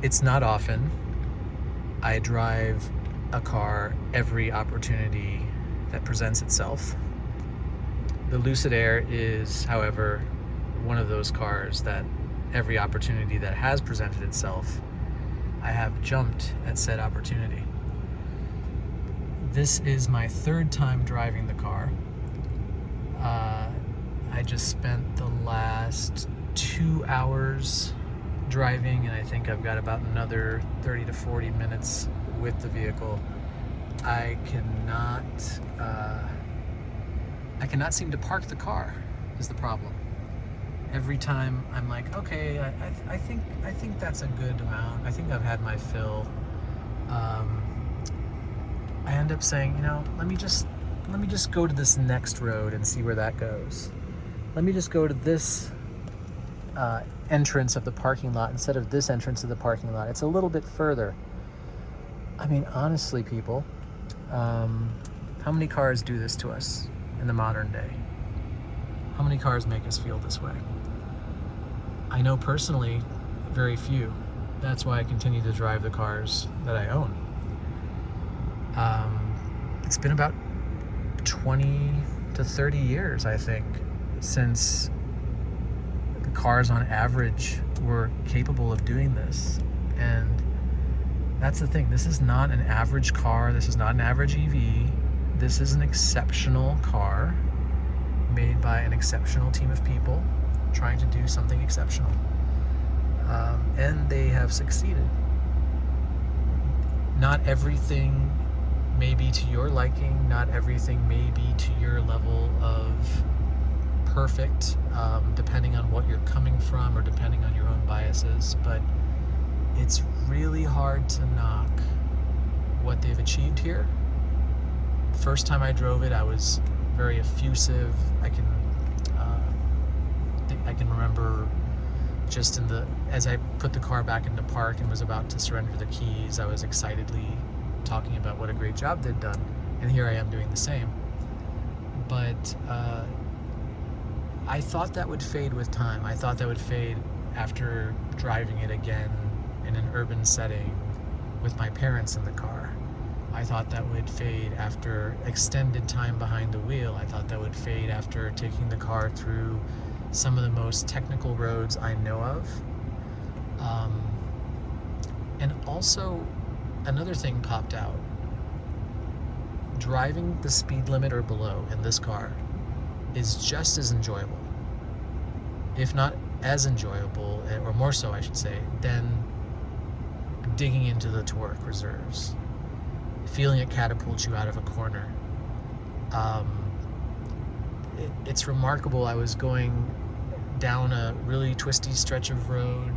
It's not often. I drive a car every opportunity that presents itself. The Lucid Air is, however, one of those cars that every opportunity that has presented itself, I have jumped at said opportunity. This is my third time driving the car. I just spent the last 2 hours driving, and I think I've got about another 30 to 40 minutes with the vehicle. I cannot seem to park the car is the problem. Every time I'm like, okay, I think that's a good amount. I think I've had my fill. I end up saying, let me just go to this next road and see where that goes. Let me just go to this entrance of the parking lot instead of this entrance of the parking lot. It's a little bit further. I mean, honestly, people, how many cars do this to us in the modern day? How many cars make us feel this way? I know personally, very few. That's why I continue to drive the cars that I own. It's been about 20 to 30 years, I think, since the cars on average were capable of doing this. And that's the thing. This is not an average car. This is not an average EV. This is an exceptional car made by an exceptional team of people trying to do something exceptional. And they have succeeded. Not everything may be to your liking. Not everything may be to your level of perfect, depending on what you're coming from or depending on your own biases. But it's really hard to knock what they've achieved here. First time I drove it, I was very effusive. I can remember just as I put the car back into park and was about to surrender the keys, I was excitedly talking about what a great job they'd done. And here I am doing the same. But I thought that would fade with time. I thought that would fade after driving it again in an urban setting with my parents in the car. I thought that would fade after extended time behind the wheel. I thought that would fade after taking the car through some of the most technical roads I know of. And also, another thing popped out. Driving the speed limit or below in this car is just as enjoyable, if not as enjoyable, or more so I should say, than digging into the torque reserves, feeling it catapult you out of a corner. It's remarkable. I was going down a really twisty stretch of road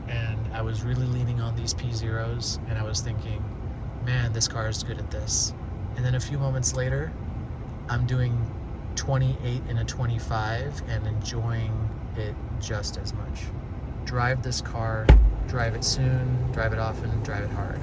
and I was really leaning on these P0s and I was thinking, man, this car is good at this. And then a few moments later, I'm doing 28 in a 25 and enjoying it just as much. Drive this car, drive it soon, drive it often, drive it hard.